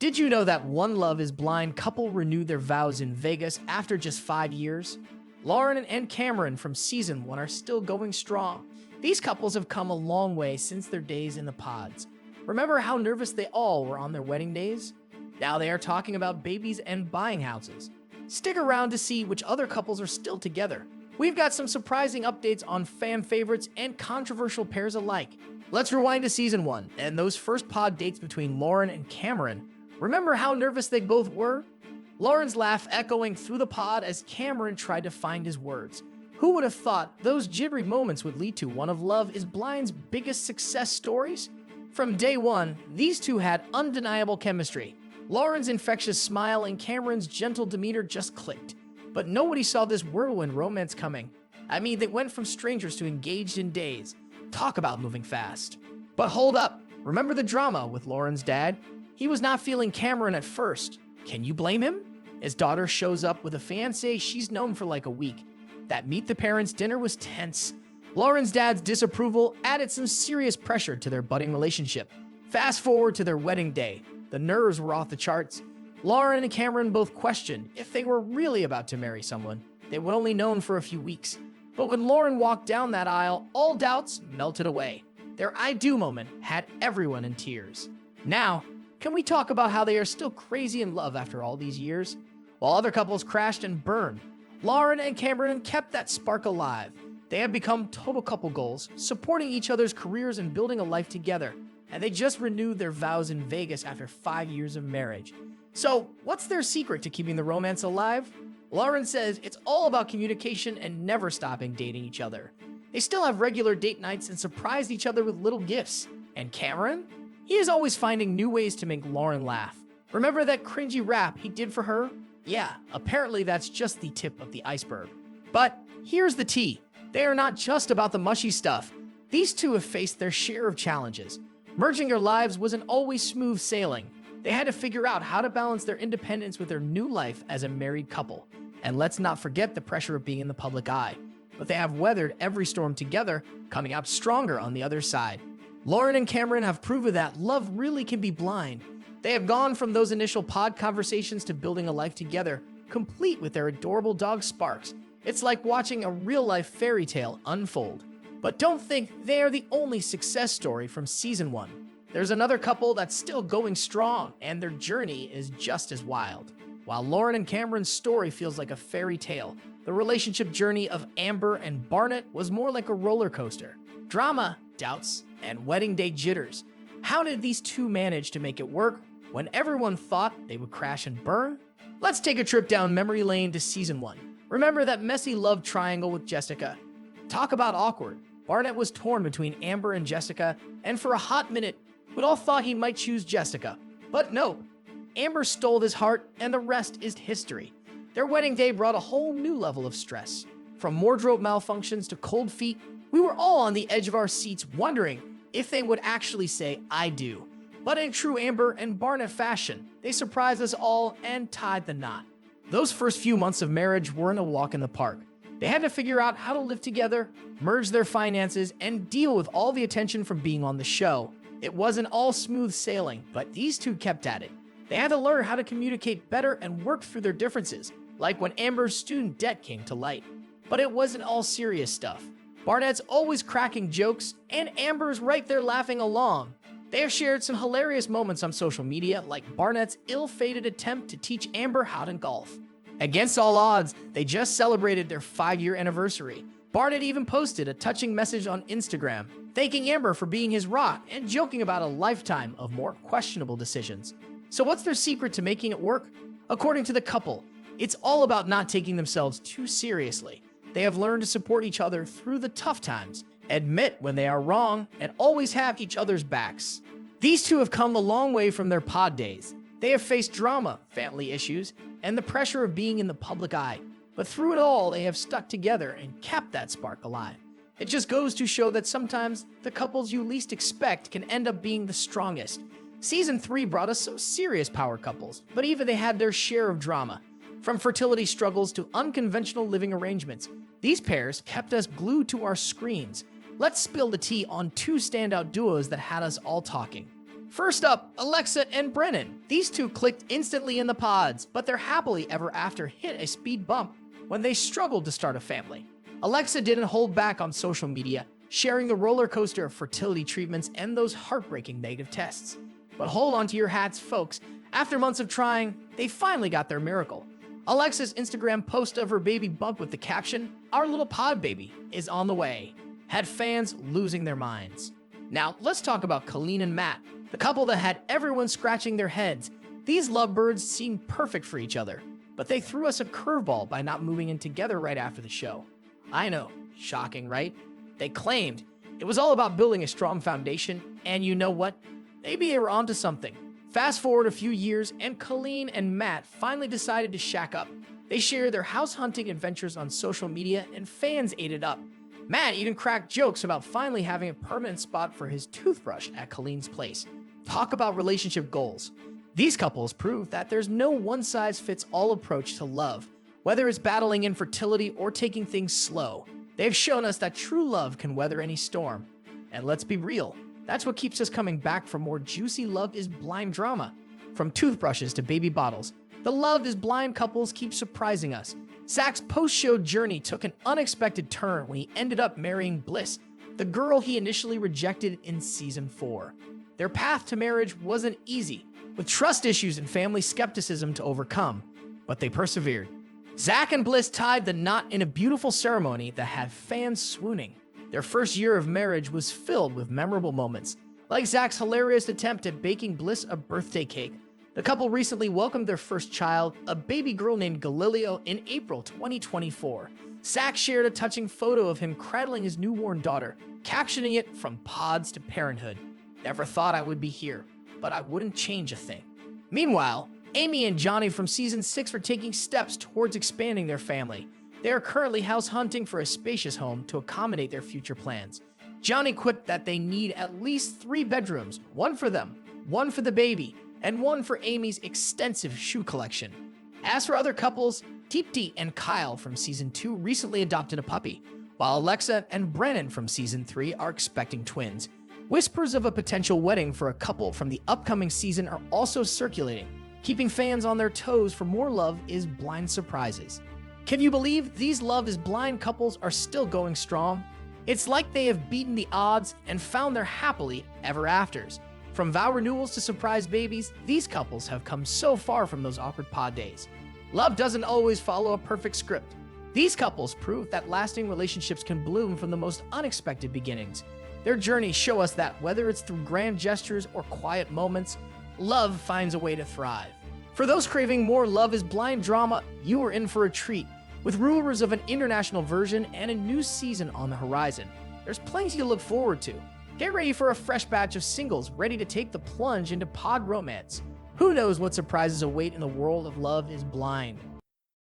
Did you know that One Love is Blind couple renewed their vows in Vegas after just 5 years? Lauren and Cameron from season 1 are still going strong. These couples have come a long way since their days in the pods. Remember how nervous they all were on their wedding days? Now they are talking about babies and buying houses. Stick around to see which other couples are still together. We've got some surprising updates on fan favorites and controversial pairs alike. Let's rewind to season 1 and those first pod dates between Lauren and Cameron. Remember how nervous they both were? Lauren's laugh echoing through the pod as Cameron tried to find his words. Who would have thought those jittery moments would lead to one of Love is Blind's biggest success stories? From day one, these two had undeniable chemistry. Lauren's infectious smile and Cameron's gentle demeanor just clicked. But nobody saw this whirlwind romance coming. I mean, they went from strangers to engaged in days. Talk about moving fast. But hold up, remember the drama with Lauren's dad? He was not feeling Cameron at first. Can you blame him? His daughter shows up with a fiancé she's known for like a week. That meet the parents dinner was tense. Lauren's dad's disapproval added some serious pressure to their budding relationship. Fast forward to their wedding day. The nerves were off the charts. Lauren and Cameron both questioned if they were really about to marry someone they would only known for a few weeks. But when Lauren walked down that aisle, all doubts melted away. Their I do moment had everyone in tears. Now, can we talk about how they are still crazy in love after all these years? While other couples crashed and burned, Lauren and Cameron kept that spark alive. They have become total couple goals, supporting each other's careers and building a life together. And they just renewed their vows in Vegas after 5 years of marriage. So, what's their secret to keeping the romance alive? Lauren says it's all about communication and never stopping dating each other. They still have regular date nights and surprise each other with little gifts. And Cameron? He is always finding new ways to make Lauren laugh. Remember that cringy rap he did for her? Yeah, apparently that's just the tip of the iceberg. But here's the tea. They are not just about the mushy stuff. These two have faced their share of challenges. Merging their lives wasn't always smooth sailing. They had to figure out how to balance their independence with their new life as a married couple. And let's not forget the pressure of being in the public eye. But they have weathered every storm together, coming out stronger on the other side. Lauren and Cameron have proven that love really can be blind. They have gone from those initial pod conversations to building a life together, complete with their adorable dog Sparks. It's like watching a real-life fairy tale unfold. But don't think they are the only success story from season 1. There's another couple that's still going strong, and their journey is just as wild. While Lauren and Cameron's story feels like a fairy tale, the relationship journey of Amber and Barnett was more like a roller coaster. Drama, doubts, and wedding day jitters. How did these two manage to make it work when everyone thought they would crash and burn? Let's take a trip down memory lane to season 1. Remember that messy love triangle with Jessica? Talk about awkward. Barnett was torn between Amber and Jessica, and for a hot minute, we all thought he might choose Jessica. But no, Amber stole his heart, and the rest is history. Their wedding day brought a whole new level of stress. From wardrobe malfunctions to cold feet, we were all on the edge of our seats wondering if they would actually say, I do. But in true Amber and Barnett fashion, they surprised us all and tied the knot. Those first few months of marriage weren't a walk in the park. They had to figure out how to live together, merge their finances, and deal with all the attention from being on the show. It wasn't all smooth sailing, but these two kept at it. They had to learn how to communicate better and work through their differences, like when Amber's student debt came to light. But it wasn't all serious stuff. Barnett's always cracking jokes, and Amber's right there laughing along. They have shared some hilarious moments on social media, like Barnett's ill-fated attempt to teach Amber how to golf. Against all odds, they just celebrated their 5-year anniversary. Barnett even posted a touching message on Instagram, thanking Amber for being his rock and joking about a lifetime of more questionable decisions. So what's their secret to making it work? According to the couple, it's all about not taking themselves too seriously. They have learned to support each other through the tough times, admit when they are wrong, and always have each other's backs. These two have come a long way from their pod days. They have faced drama, family issues, and the pressure of being in the public eye. But through it all, they have stuck together and kept that spark alive. It just goes to show that sometimes the couples you least expect can end up being the strongest. Season 3 brought us some serious power couples, but even they had their share of drama. From fertility struggles to unconventional living arrangements, these pairs kept us glued to our screens. Let's spill the tea on two standout duos that had us all talking. First up, Alexa and Brennan. These two clicked instantly in the pods, but their happily ever after hit a speed bump when they struggled to start a family. Alexa didn't hold back on social media, sharing the roller coaster of fertility treatments and those heartbreaking negative tests. But hold on to your hats, folks. After months of trying, they finally got their miracle. Alexa's Instagram post of her baby bump with the caption, "Our little pod baby is on the way," had fans losing their minds. Now, let's talk about Colleen and Matt, the couple that had everyone scratching their heads. These lovebirds seemed perfect for each other, but they threw us a curveball by not moving in together right after the show. I know, shocking, right? They claimed it was all about building a strong foundation, and you know what? Maybe they were onto something. Fast forward a few years, and Colleen and Matt finally decided to shack up. They shared their house hunting adventures on social media, and fans ate it up. Matt even cracked jokes about finally having a permanent spot for his toothbrush at Colleen's place. Talk about relationship goals. These couples prove that there's no one-size-fits-all approach to love, whether it's battling infertility or taking things slow. They've shown us that true love can weather any storm. And let's be real, that's what keeps us coming back for more juicy Love is Blind drama. From toothbrushes to baby bottles, the Love is Blind couples keep surprising us. Zach's post-show journey took an unexpected turn when he ended up marrying Bliss, the girl he initially rejected in season 4. Their path to marriage wasn't easy, with trust issues and family skepticism to overcome, but they persevered. Zach and Bliss tied the knot in a beautiful ceremony that had fans swooning. Their first year of marriage was filled with memorable moments, like Zach's hilarious attempt at baking Bliss a birthday cake. The couple recently welcomed their first child, a baby girl named Galileo, in April 2024. Zach shared a touching photo of him cradling his newborn daughter, captioning it "From Pods to Parenthood." "Never thought I would be here, but I wouldn't change a thing." Meanwhile, Amy and Johnny from season 6 are taking steps towards expanding their family. They are currently house hunting for a spacious home to accommodate their future plans. Johnny quipped that they need at least 3 bedrooms, one for them, one for the baby, and one for Amy's extensive shoe collection. As for other couples, Deepti and Kyle from season 2 recently adopted a puppy, while Alexa and Brennan from season 3 are expecting twins. Whispers of a potential wedding for a couple from the upcoming season are also circulating, keeping fans on their toes for more Love is Blind surprises. Can you believe these Love is Blind couples are still going strong? It's like they have beaten the odds and found their happily ever afters. From vow renewals to surprise babies, these couples have come so far from those awkward pod days. Love doesn't always follow a perfect script. These couples prove that lasting relationships can bloom from the most unexpected beginnings. Their journeys show us that whether it's through grand gestures or quiet moments, love finds a way to thrive. For those craving more Love is Blind drama, you are in for a treat. With rumors of an international version and a new season on the horizon, there's plenty to look forward to. Get ready for a fresh batch of singles ready to take the plunge into pod romance. Who knows what surprises await in the world of Love is Blind?